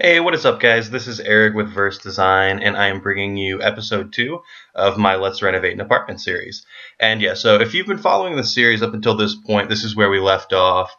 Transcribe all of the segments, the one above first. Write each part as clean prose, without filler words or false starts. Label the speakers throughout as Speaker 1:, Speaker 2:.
Speaker 1: Hey, what is up, guys? This is Eric with Verse Design, and I am bringing you episode 2 of my Let's Renovate an Apartment series. And yeah, so if you've been following the series up until this point, this is where we left off.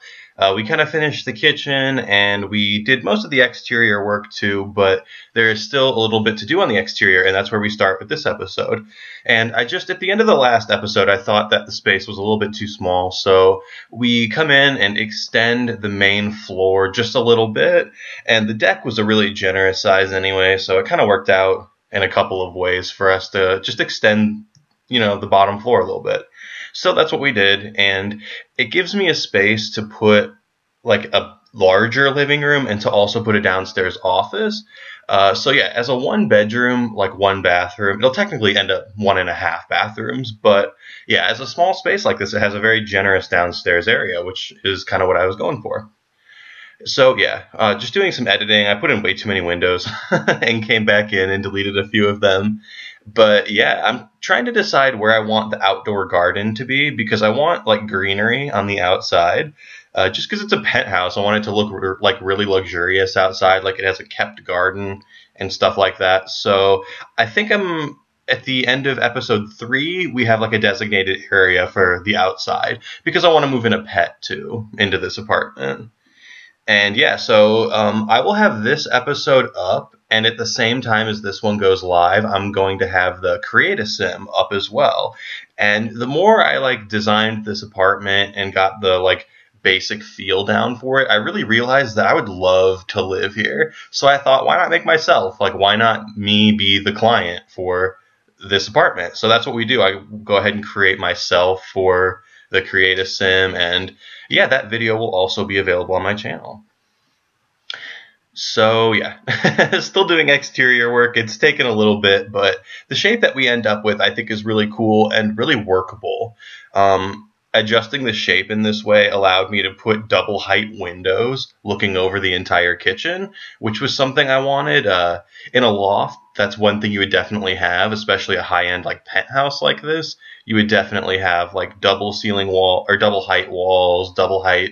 Speaker 1: We kind of finished the kitchen, and we did most of the exterior work too, but there is still a little bit to do on the exterior, and that's where we start with this episode. And at the end of the last episode, I thought that the space was a little bit too small, so we come in and extend the main floor just a little bit, and the deck was a really generous size anyway, so it kind of worked out in a couple of ways for us to just extend, the bottom floor a little bit. So that's what we did, and it gives me a space to put like a larger living room and to also put a downstairs office. So yeah, as a one bedroom, like one bathroom, it'll technically end up 1.5 bathrooms, but yeah, as a small space like this, it has a very generous downstairs area, which is kind of what I was going for. So yeah, just doing some editing. I put in way too many windows and came back in and deleted a few of them. But yeah, I'm trying to decide where I want the outdoor garden to be because I want like greenery on the outside. Just because it's a penthouse, I want it to look like really luxurious outside, like it has a kept garden and stuff like that. So I think I'm at the end of episode 3, we have like a designated area for the outside because I want to move in a pet too into this apartment. And yeah, so I will have this episode up, and at the same time as this one goes live, I'm going to have the Create a Sim up as well. And the more I designed this apartment and got the basic feel down for it, I really realized that I would love to live here. So I thought, why not make myself? Why not me be the client for this apartment? So that's what we do. I go ahead and create myself for the Create a Sim, and yeah, that video will also be available on my channel. So yeah, still doing exterior work. It's taken a little bit, but the shape that we end up with I think is really cool and really workable. Adjusting the shape in this way allowed me to put double height windows looking over the entire kitchen, which was something I wanted. In a loft, that's one thing you would definitely have, especially a high-end penthouse like this. You would definitely have double ceiling wall or double height walls, double height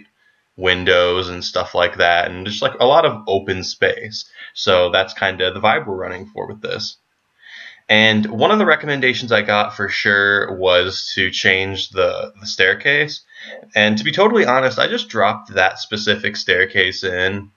Speaker 1: windows and stuff like that, and just a lot of open space. So that's kind of the vibe we're running for with this. And one of the recommendations I got for sure was to change the staircase. And to be totally honest, I just dropped that specific staircase in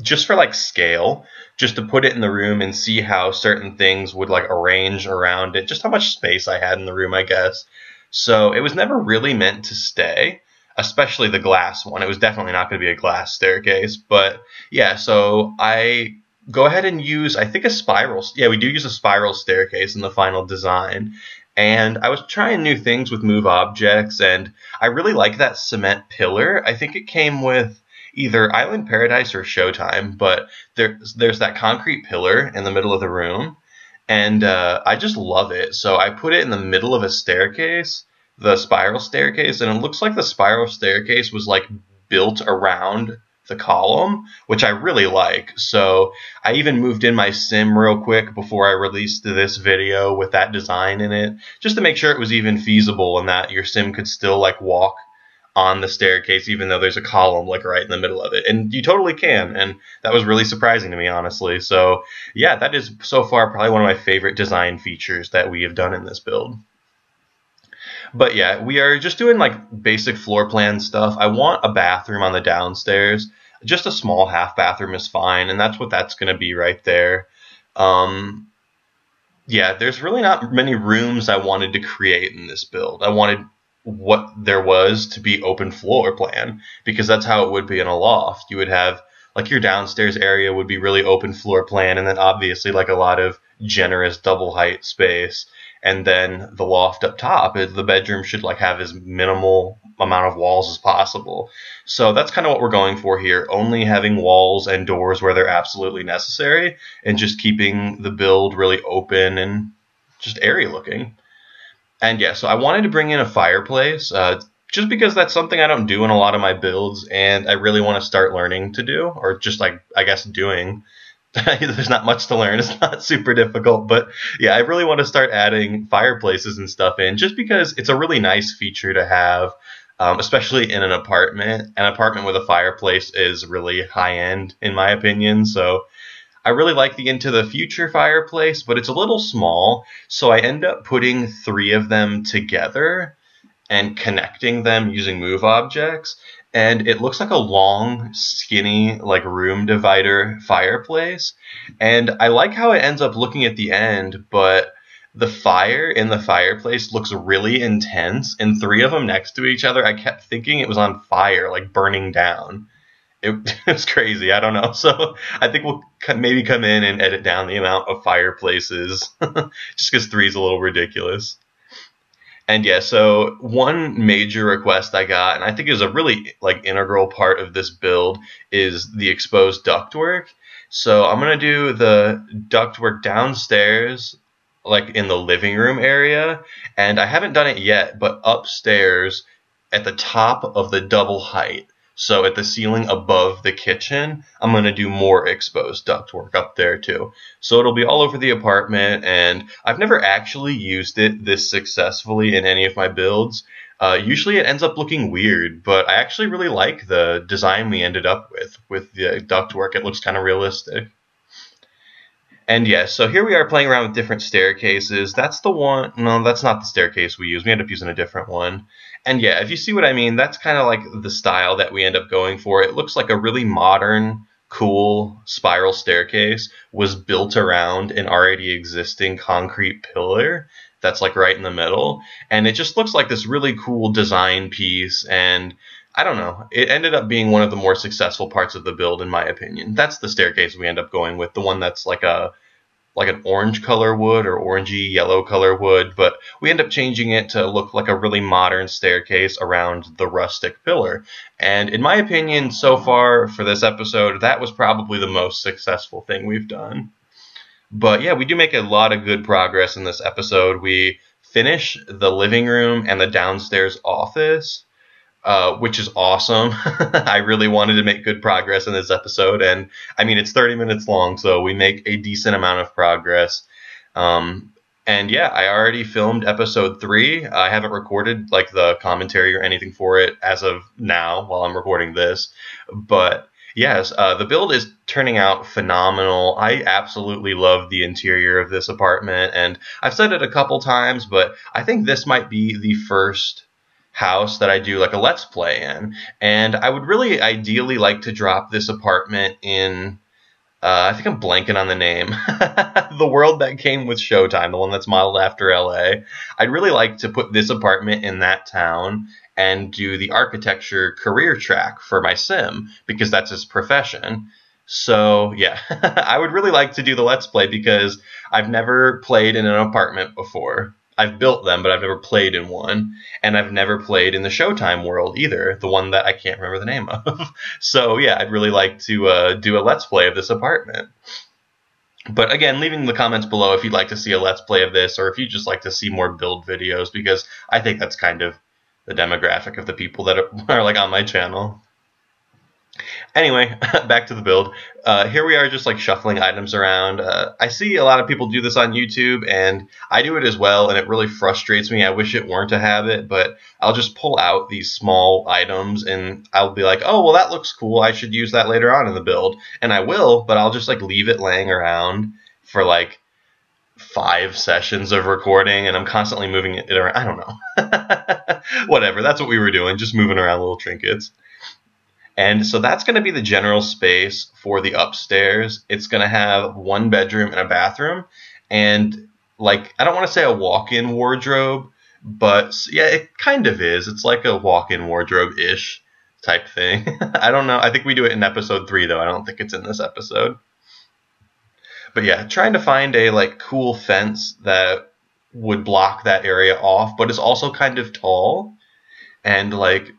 Speaker 1: just for scale, just to put it in the room and see how certain things would arrange around it, just how much space I had in the room, I guess. So it was never really meant to stay, especially the glass one. It was definitely not going to be a glass staircase. But yeah, so I go ahead and use, I think, a spiral. Yeah, we do use a spiral staircase in the final design. And I was trying new things with Move Objects, and I really like that cement pillar. I think it came with either Island Paradise or Showtime, but there's that concrete pillar in the middle of the room, and I just love it. So I put it in the middle of a staircase, the spiral staircase, and it looks like the spiral staircase was built around the column, which I really like. So I even moved in my sim real quick before I released this video with that design in it, just to make sure it was even feasible and that your sim could still walk on the staircase even though there's a column right in the middle of it. And you totally can, and that was really surprising to me, honestly. So yeah, that is so far probably one of my favorite design features that we have done in this build. But yeah, we are just doing basic floor plan stuff. I want a bathroom on the downstairs. Just a small half bathroom is fine, and that's what that's going to be right there. Yeah, there's really not many rooms I wanted to create in this build. I wanted what there was to be open floor plan, because that's how it would be in a loft. You would have your downstairs area would be really open floor plan, and then obviously a lot of generous double height space. And then the loft up top, the bedroom should have as minimal amount of walls as possible. So that's kind of what we're going for here, only having walls and doors where they're absolutely necessary, and just keeping the build really open and just airy looking. And yeah, so I wanted to bring in a fireplace, just because that's something I don't do in a lot of my builds, and I really want to start learning to do, or just I guess doing. There's not much to learn. It's not super difficult, but yeah, I really want to start adding fireplaces and stuff in, just because it's a really nice feature to have. especially in an apartment. An apartment with a fireplace is really high end, in my opinion. So I really like the Into the Future fireplace, but it's a little small. So I end up putting three of them together and connecting them using move objects. And it looks like a long, skinny, like room divider fireplace. And I like how it ends up looking at the end, but the fire in the fireplace looks really intense. And three of them next to each other, I kept thinking it was on fire, like burning down. It was crazy. I don't know. So I think we'll maybe come in and edit down the amount of fireplaces just because three is a little ridiculous. And yeah, so one major request I got, and I think is a really like integral part of this build, is the exposed ductwork. So I'm gonna do the ductwork downstairs, like in the living room area, and I haven't done it yet, but upstairs at the top of the double height. So at the ceiling above the kitchen, I'm going to do more exposed ductwork up there too. So it'll be all over the apartment, and I've never actually used it this successfully in any of my builds. Usually it ends up looking weird, but I actually really like the design we ended up with the ductwork. It looks kind of realistic. And yeah, so here we are playing around with different staircases. That's the one, no, that's not the staircase we use. We end up using a different one. And yeah, if you see what I mean, that's kind of like the style that we end up going for. It looks like a really modern, cool spiral staircase was built around an already existing concrete pillar that's like right in the middle. And it just looks like this really cool design piece. And I don't know, it ended up being one of the more successful parts of the build, in my opinion. That's the staircase we end up going with, the one that's like an orange color wood or orangey yellow color wood, but we end up changing it to look like a really modern staircase around the rustic pillar. And in my opinion, so far for this episode, that was probably the most successful thing we've done. But yeah, we do make a lot of good progress in this episode. We finish the living room and the downstairs office, which is awesome. I really wanted to make good progress in this episode, and I mean, it's 30 minutes long, so we make a decent amount of progress. And yeah, I already filmed episode 3. I haven't recorded like the commentary or anything for it as of now while I'm recording this, but yes, the build is turning out phenomenal. I absolutely love the interior of this apartment, and I've said it a couple times, but I think this might be the first house that I do like a let's play in, and I would really ideally like to drop this apartment in I think I'm blanking on the name. The world that came with Showtime, the one that's modeled after LA. I'd really like to put this apartment in that town and do the architecture career track for my sim, because that's his profession. So yeah, I would really like to do the let's play because I've never played in an apartment before. I've built them, but I've never played in one. And I've never played in the Showtime world either, the one that I can't remember the name of. So yeah, I'd really like to do a Let's Play of this apartment. But again, leaving the comments below if you'd like to see a Let's Play of this, or if you'd just like to see more build videos, because I think that's kind of the demographic of the people that are like on my channel. Anyway, back to the build. Here we are just like shuffling items around. I see a lot of people do this on YouTube, and I do it as well, and it really frustrates me. I wish it weren't a habit, but I'll just pull out these small items, and I'll be like, oh, well, that looks cool. I should use that later on in the build. And I will, but I'll just like leave it laying around for like 5 sessions of recording, and I'm constantly moving it around. I don't know. Whatever, that's what we were doing, just moving around little trinkets. And so that's going to be the general space for the upstairs. It's going to have 1 bedroom and a bathroom. And like, I don't want to say a walk-in wardrobe, but yeah, it kind of is. It's like a walk-in wardrobe-ish type thing. I don't know. I think we do it in episode 3, though. I don't think it's in this episode. But yeah, trying to find a like cool fence that would block that area off, but is also kind of tall and like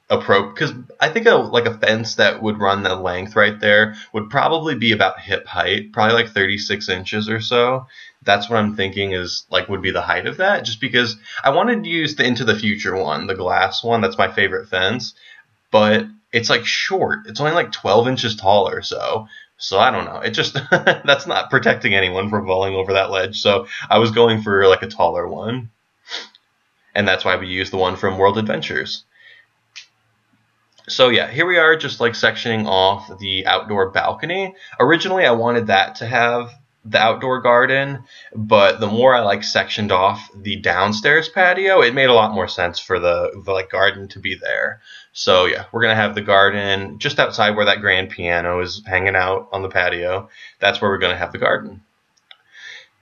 Speaker 1: because I think a fence that would run the length right there would probably be about hip height, probably like 36 inches or so. That's what I'm thinking is like would be the height of that, just because I wanted to use the Into the Future one, the glass one. That's my favorite fence, but it's like short. It's only like 12 inches tall or so. So I don't know. It just that's not protecting anyone from falling over that ledge. So I was going for like a taller one, and that's why we used the one from World Adventures. So yeah, here we are just like sectioning off the outdoor balcony. Originally I wanted that to have the outdoor garden, but the more I like sectioned off the downstairs patio, it made a lot more sense for the like garden to be there. So yeah, we're gonna have the garden just outside where that grand piano is hanging out on the patio. That's where we're gonna have the garden.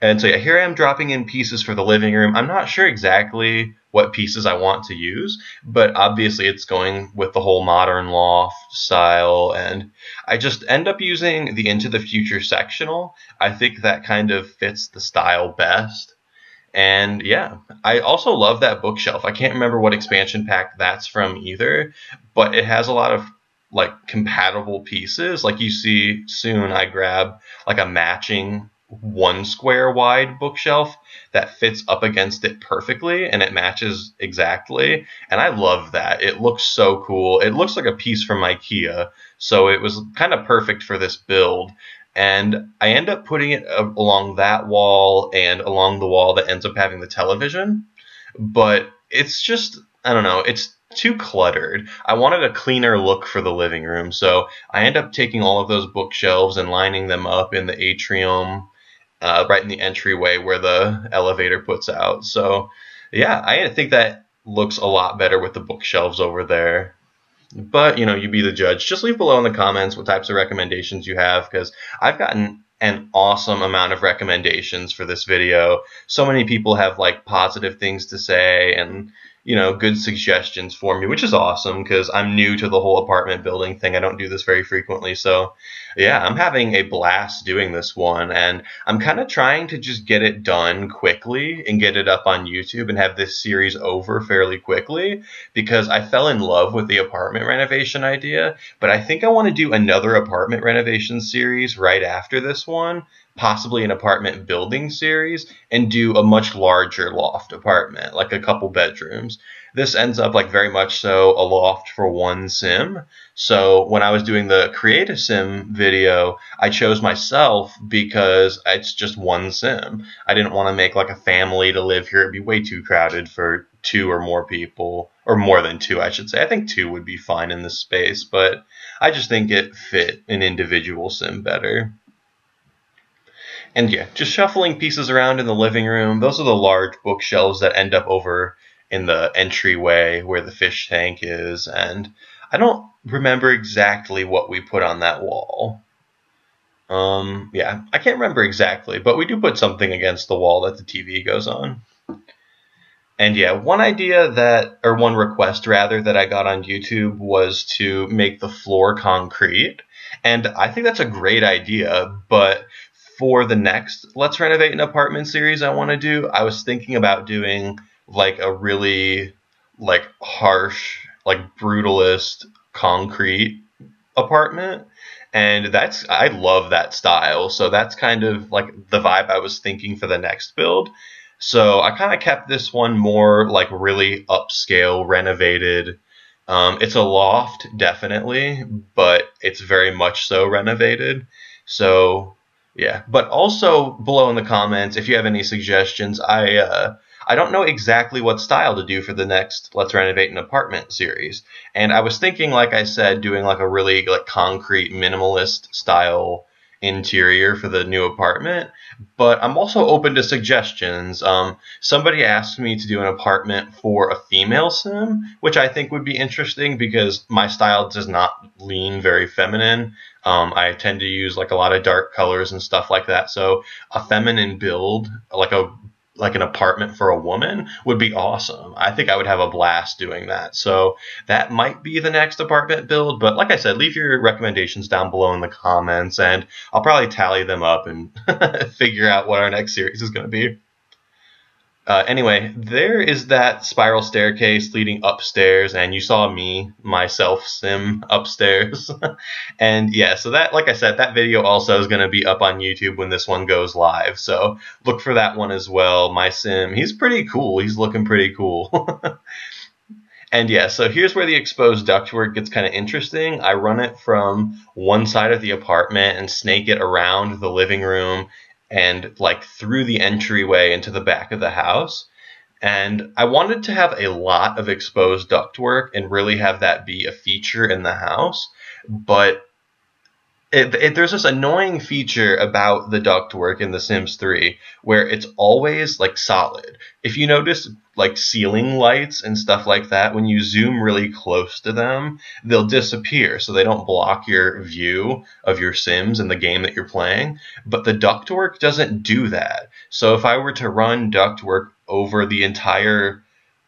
Speaker 1: And so yeah, here I am dropping in pieces for the living room. I'm not sure exactly what pieces I want to use, but obviously it's going with the whole modern loft style, and I just end up using the Into the Future sectional. I think that kind of fits the style best. And yeah, I also love that bookshelf. I can't remember what expansion pack that's from either, but it has a lot of like compatible pieces. Like you see soon I grab like a matching 1 square wide bookshelf that fits up against it perfectly and it matches exactly. And I love that. It looks so cool. It looks like a piece from IKEA. So it was kind of perfect for this build. And I end up putting it along that wall and along the wall that ends up having the television. But it's just, I don't know, it's too cluttered. I wanted a cleaner look for the living room. So I end up taking all of those bookshelves and lining them up in the atrium, right in the entryway where the elevator puts out. So yeah, I think that looks a lot better with the bookshelves over there. But, you be the judge. Just leave below in the comments what types of recommendations you have, because I've gotten an awesome amount of recommendations for this video. So many people have like positive things to say and, good suggestions for me, which is awesome because I'm new to the whole apartment building thing. I don't do this very frequently. So yeah, I'm having a blast doing this one, and I'm kind of trying to just get it done quickly and get it up on YouTube and have this series over fairly quickly because I fell in love with the apartment renovation idea, but I think I want to do another apartment renovation series right after this one, possibly an apartment building series, and do a much larger loft apartment, like a couple bedrooms. This ends up like very much so a loft for one sim. So when I was doing the create a sim video, I chose myself because it's just one sim. I didn't want to make like a family to live here. It'd be way too crowded for 2 or more people, or more than 2, I should say. I think 2 would be fine in this space, but I just think it fit an individual sim better. And yeah, just shuffling pieces around in the living room. Those are the large bookshelves that end up over in the entryway where the fish tank is. And I don't remember exactly what we put on that wall. Yeah, I can't remember exactly, but we do put something against the wall that the TV goes on. And yeah, one request rather, that I got on YouTube was to make the floor concrete. And I think that's a great idea, but for the next Let's Renovate an Apartment series I want to do, I was thinking about doing like a really like harsh, like brutalist concrete apartment. And I love that style. So that's kind of like the vibe I was thinking for the next build. So I kind of kept this one more like really upscale, renovated. It's a loft, definitely, but it's very much so renovated. So yeah, but also below in the comments, if you have any suggestions, I don't know exactly what style to do for the next Let's Renovate an Apartment series. And I was thinking, like I said, doing like a really like concrete minimalist style interior for the new apartment, but I'm also open to suggestions. Somebody asked me to do an apartment for a female sim, which I think would be interesting because my style does not lean very feminine. I tend to use like a lot of dark colors and stuff like that. So a feminine build, like an apartment for a woman, would be awesome. I think I would have a blast doing that. So that might be the next apartment build. But like I said, leave your recommendations down below in the comments, and I'll probably tally them up and figure out what our next series is going to be. Anyway, there is that spiral staircase leading upstairs, and you saw myself sim upstairs. And yeah, so that, like I said, that video also is going to be up on YouTube when this one goes live. So look for that one as well. My sim, he's pretty cool. He's looking pretty cool. And yeah, so here's where the exposed ductwork gets kind of interesting. I run it from one side of the apartment and snake it around the living room and like through the entryway into the back of the house. And I wanted to have a lot of exposed ductwork and really have that be a feature in the house. But there's this annoying feature about the ductwork in The Sims 3 where it's always like solid. If you notice like ceiling lights and stuff like that, when you zoom really close to them, they'll disappear so they don't block your view of your Sims and the game that you're playing. But the ductwork doesn't do that. So if I were to run ductwork over the entire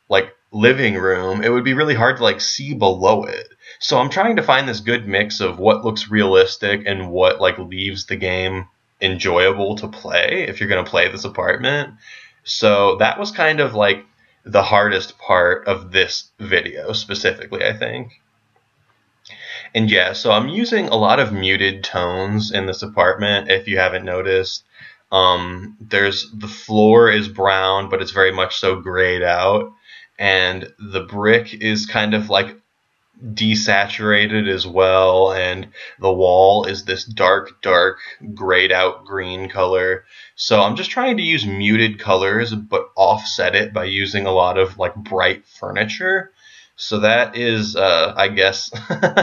Speaker 1: like living room, it would be really hard to like see below it. So I'm trying to find this good mix of what looks realistic and what like leaves the game enjoyable to play if you're going to play this apartment. So that was kind of like the hardest part of this video specifically, I think. And yeah, so I'm using a lot of muted tones in this apartment, if you haven't noticed. The floor is brown, but it's very much so grayed out. And the brick is kind of like desaturated as well, and the wall is this dark grayed out green color. So I'm just trying to use muted colors but offset it by using a lot of like bright furniture. So that is I guess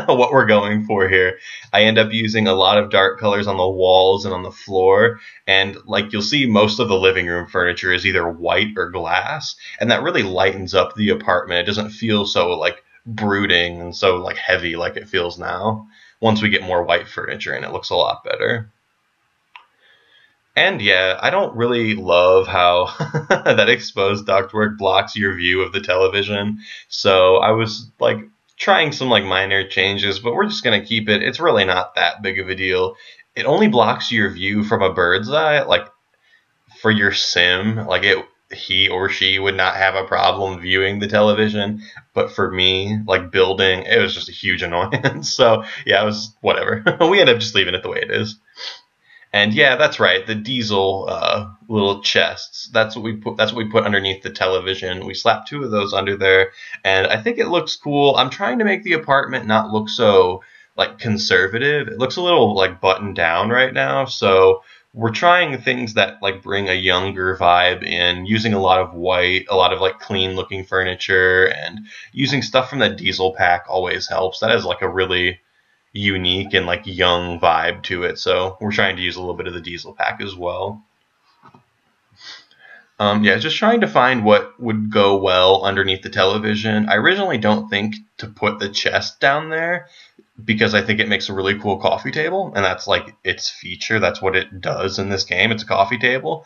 Speaker 1: what we're going for here. I end up using a lot of dark colors on the walls and on the floor, and like you'll see, most of the living room furniture is either white or glass, and that really lightens up the apartment. It doesn't feel so like brooding and so like heavy like it feels now. Once we get more white furniture in, it looks a lot better. And yeah, I don't really love how that exposed ductwork blocks your view of the television. So I was like trying some like minor changes, but we're just gonna keep it. It's really not that big of a deal. It only blocks your view from a bird's eye. Like for your sim, like he or she would not have a problem viewing the television, but for me, like building, it was just a huge annoyance. So yeah, it was whatever. We end up just leaving it the way it is. And yeah, that's right, the diesel little chests. That's what we put underneath the television. We slapped 2 of those under there, and I think it looks cool. I'm trying to make the apartment not look so like conservative. It looks a little like buttoned down right now, so we're trying things that like bring a younger vibe in, using a lot of white, a lot of like clean looking furniture, and using stuff from the diesel pack always helps. That has like a really unique and like young vibe to it, so we're trying to use a little bit of the diesel pack as well. Yeah, just trying to find what would go well underneath the television. I originally don't think to put the chest down there because I think it makes a really cool coffee table, and that's like its feature. That's what it does in this game. It's a coffee table.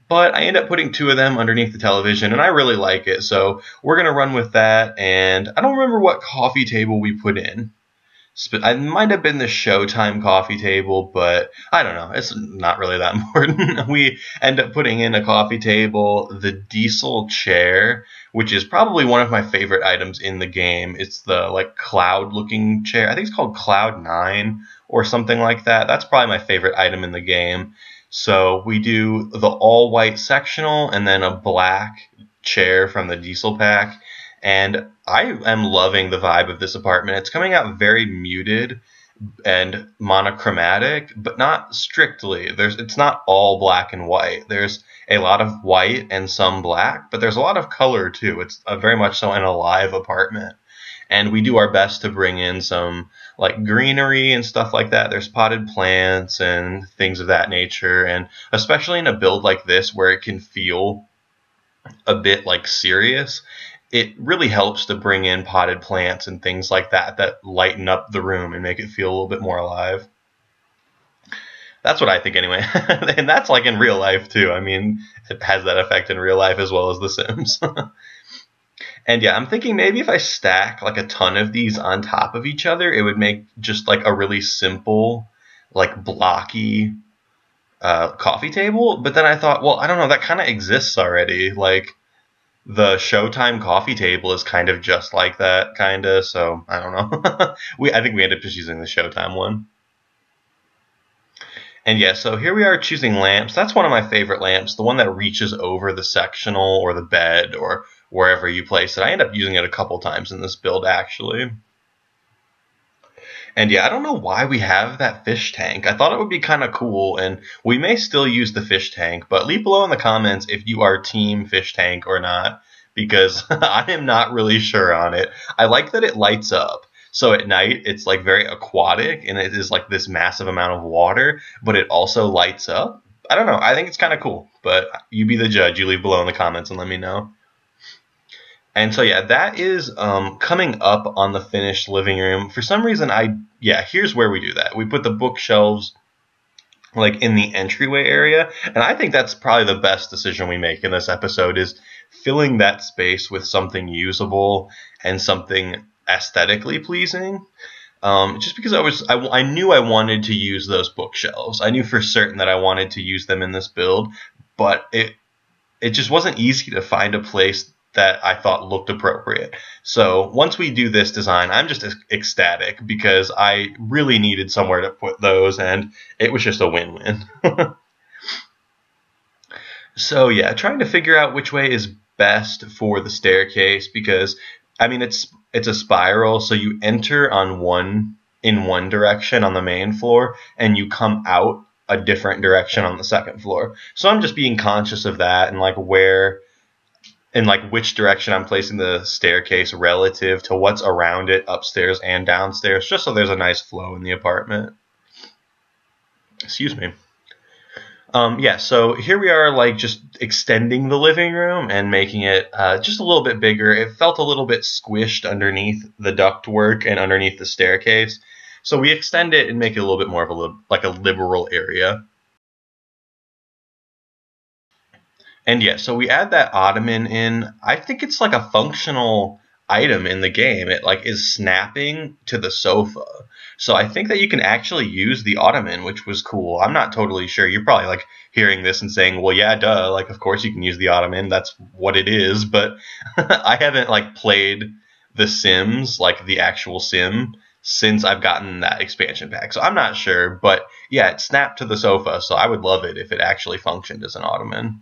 Speaker 1: But I end up putting 2 of them underneath the television, and I really like it, so we're going to run with that. And I don't remember what coffee table we put in. It might have been the Showtime coffee table, but I don't know. It's not really that important. We end up putting in a coffee table, the diesel chair, which is probably one of my favorite items in the game. It's the like cloud-looking chair. I think it's called Cloud 9 or something like that. That's probably my favorite item in the game. So we do the all-white sectional and then a black chair from the diesel pack. And I am loving the vibe of this apartment. It's coming out very muted and monochromatic, but not strictly. It's not all black and white. There's a lot of white and some black, but there's a lot of color too. It's very much so an alive apartment. And we do our best to bring in some like greenery and stuff like that. There's potted plants and things of that nature. And especially in a build like this where it can feel a bit like serious, it really helps to bring in potted plants and things like that that lighten up the room and make it feel a little bit more alive. That's what I think anyway. And that's like in real life too. I mean, it has that effect in real life as well as The Sims. And yeah, I'm thinking maybe if I stack like a ton of these on top of each other, it would make just like a really simple, like blocky coffee table. But then I thought, well, I don't know, that kind of exists already. Like the Showtime coffee table is kind of just like that, kind of. So I don't know. I think we ended up just using the Showtime one. And yeah, so here we are choosing lamps. That's one of my favorite lamps, the one that reaches over the sectional or the bed or wherever you place it. I end up using it a couple times in this build, actually. And yeah, I don't know why we have that fish tank. I thought it would be kind of cool, and we may still use the fish tank, but leave below in the comments if you are team fish tank or not, because I am not really sure on it. I like that it lights up. So at night, it's like very aquatic and it is like this massive amount of water, but it also lights up. I don't know. I think it's kind of cool, but you be the judge. You leave below in the comments and let me know. And so, yeah, that is coming up on the finished living room. For some reason, here's where we do that. We put the bookshelves like in the entryway area. And I think that's probably the best decision we make in this episode is filling that space with something usable and something aesthetically pleasing. Just because I knew I wanted to use those bookshelves. I knew for certain that I wanted to use them in this build, but it just wasn't easy to find a place that I thought looked appropriate. So once we do this design, I'm just ecstatic because I really needed somewhere to put those, and it was just a win-win. So yeah, trying to figure out which way is best for the staircase because, I mean, it's a spiral, so you enter in one direction on the main floor, and you come out a different direction on the second floor. So I'm just being conscious of that and which direction I'm placing the staircase relative to what's around it upstairs and downstairs, just so there's a nice flow in the apartment. Excuse me. So here we are, like, just extending the living room and making it just a little bit bigger. It felt a little bit squished underneath the ductwork and underneath the staircase. So we extend it and make it a little bit more of a liberal area. And yeah, so we add that ottoman in. I think it's like a functional item in the game. It like is snapping to the sofa. So I think that you can actually use the ottoman, which was cool. I'm not totally sure. You're probably like hearing this and saying, well, yeah, duh. Like, of course you can use the ottoman. That's what it is. But I haven't like played The Sims, like the actual Sim, since I've gotten that expansion pack. So I'm not sure. But yeah, it snapped to the sofa. So I would love it if it actually functioned as an ottoman.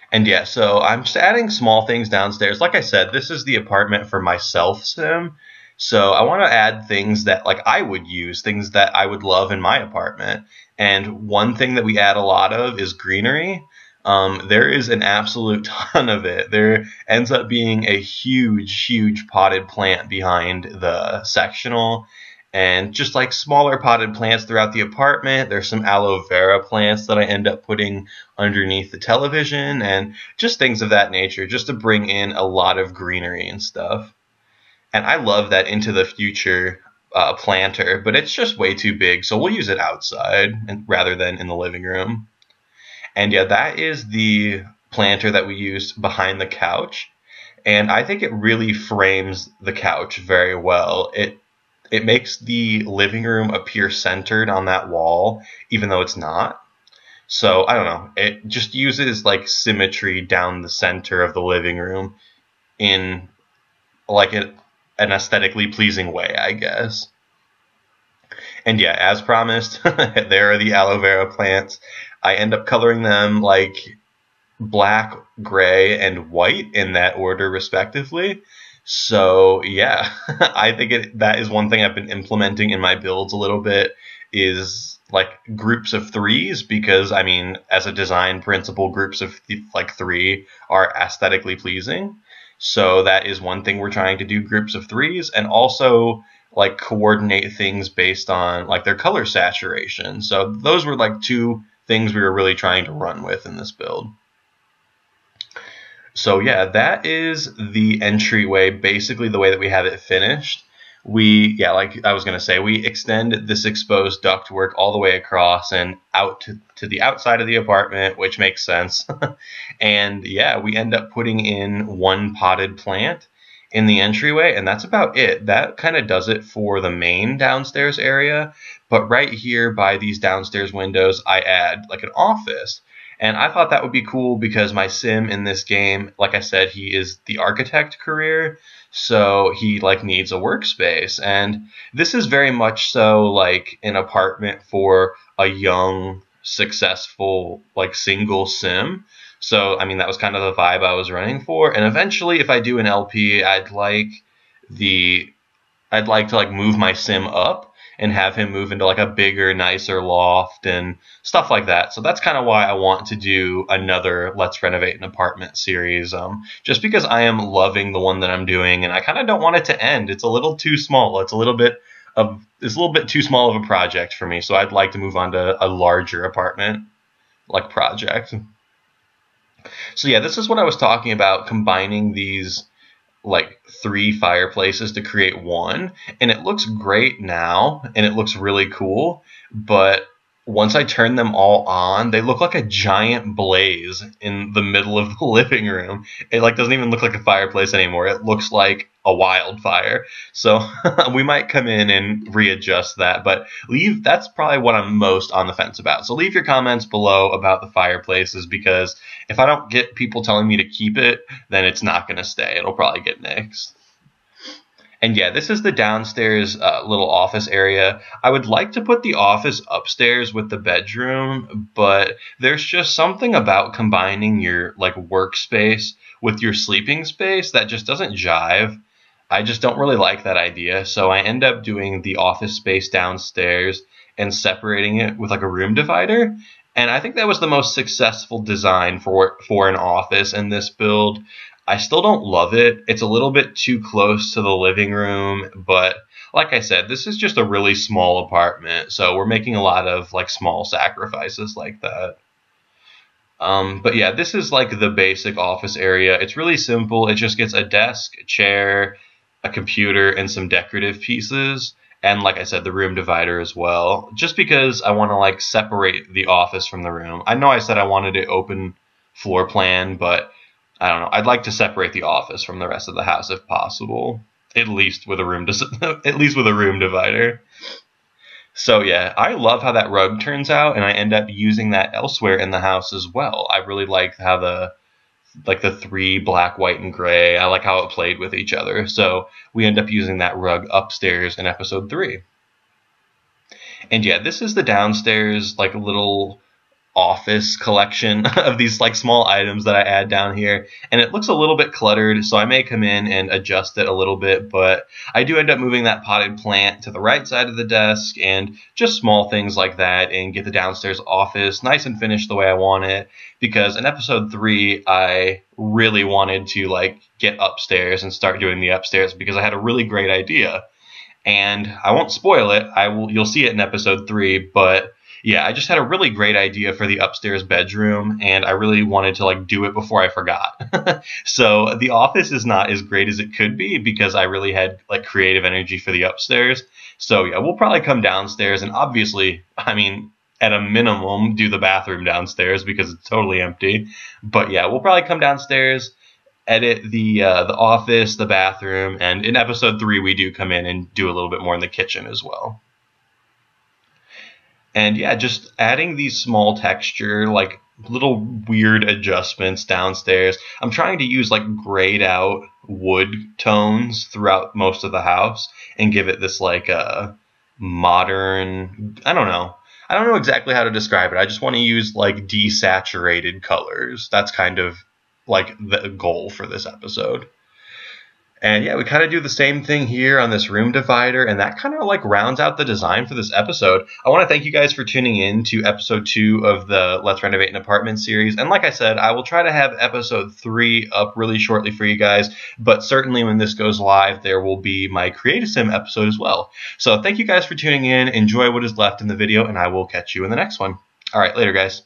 Speaker 1: And yeah, so I'm just adding small things downstairs. Like I said, this is the apartment for myself sim. So I want to add things that like I would use, things that I would love in my apartment. And one thing that we add a lot of is greenery. There is an absolute ton of it. There ends up being a huge potted plant behind the sectional. And just like smaller potted plants throughout the apartment. There's some aloe vera plants that I end up putting underneath the television and just things of that nature just to bring in a lot of greenery and stuff. And I love that Into the Future planter, but it's just way too big, so we'll use it outside rather than in the living room. And yeah, that is the planter that we used behind the couch. And I think it really frames the couch very well. It makes the living room appear centered on that wall, even though it's not. So, I don't know. It just uses, like, symmetry down the center of the living room in, like, an aesthetically pleasing way, I guess. And yeah, as promised, there are the aloe vera plants. I end up coloring them, like, black, gray, and white in that order, respectively. So yeah, I think that is one thing I've been implementing in my builds a little bit is like groups of threes because I mean as a design principle groups of like three are aesthetically pleasing. So that is one thing we're trying to do, groups of threes, and also like coordinate things based on like their color saturation. So those were like two things we were really trying to run with in this build. So yeah, that is the entryway, basically the way that we have it finished. Like I was going to say, we extend this exposed ductwork all the way across and out to the outside of the apartment, which makes sense. And yeah, we end up putting in one potted plant in the entryway, and that's about it. That kind of does it for the main downstairs area. But right here by these downstairs windows, I add like an office. And I thought that would be cool because my sim in this game, like I said, he is the architect career, so he like needs a workspace. And this is very much so like an apartment for a young, successful, like single sim. So, I mean, that was kind of the vibe I was running for. And eventually, if I do an LP, I'd like to like move my sim up and have him move into like a bigger, nicer loft and stuff like that. So that's kind of why I want to do another Let's Renovate an Apartment series, just because I am loving the one that I'm doing, and I kind of don't want it to end. It's a little too small. It's a little bit too small of a project for me, so I'd like to move on to a larger apartment like project. So yeah, this is what I was talking about, combining these like 3 fireplaces to create one, and it looks great now and it looks really cool, but once I turn them all on, they look like a giant blaze in the middle of the living room. It like doesn't even look like a fireplace anymore. It looks like a wildfire. So we might come in and readjust that, but that's probably what I'm most on the fence about. So leave your comments below about the fireplaces, because if I don't get people telling me to keep it, then it's not going to stay. It'll probably get nixed. And yeah, this is the downstairs little office area. I would like to put the office upstairs with the bedroom, but there's just something about combining your like workspace with your sleeping space that just doesn't jive. I just don't really like that idea. So I end up doing the office space downstairs and separating it with like a room divider. And I think that was the most successful design for an office in this build. I still don't love it. It's a little bit too close to the living room, but like I said, this is just a really small apartment, so we're making a lot of like small sacrifices like that. But yeah, this is like the basic office area. It's really simple. It just gets a desk, a chair, a computer, and some decorative pieces. And like I said, the room divider as well, just because I want to like separate the office from the room. I know I said I wanted an open floor plan, but I don't know. I'd like to separate the office from the rest of the house if possible, at least with a room divider. So yeah, I love how that rug turns out, and I end up using that elsewhere in the house as well. I really like how the 3 black, white, and gray. I like how it played with each other. So we end up using that rug upstairs in episode 3. And yeah, this is the downstairs like little office collection of these like small items that I add down here, and it looks a little bit cluttered, so I may come in and adjust it a little bit, but I do end up moving that potted plant to the right side of the desk and just small things like that, and get the downstairs office nice and finished the way I want it, because in episode 3 I really wanted to like get upstairs and start doing the upstairs, because I had a really great idea, and I won't spoil it. You'll see it in episode 3, but yeah, I just had a really great idea for the upstairs bedroom, and I really wanted to like do it before I forgot. So the office is not as great as it could be, because I really had like creative energy for the upstairs. So yeah, we'll probably come downstairs, and obviously, I mean, at a minimum, do the bathroom downstairs because it's totally empty. But yeah, we'll probably come downstairs, edit the office, the bathroom, and in episode 3 we do come in and do a little bit more in the kitchen as well. And yeah, just adding these small texture, like little weird adjustments downstairs. I'm trying to use like grayed out wood tones throughout most of the house and give it this like modern, I don't know exactly how to describe it. I just want to use like desaturated colors. That's kind of like the goal for this episode. And yeah, we kind of do the same thing here on this room divider, and that kind of like rounds out the design for this episode. I want to thank you guys for tuning in to episode 2 of the Let's Renovate an Apartment series. And like I said, I will try to have episode 3 up really shortly for you guys, but certainly when this goes live, there will be my Create a Sim episode as well. So thank you guys for tuning in. Enjoy what is left in the video, and I will catch you in the next one. All right, later guys.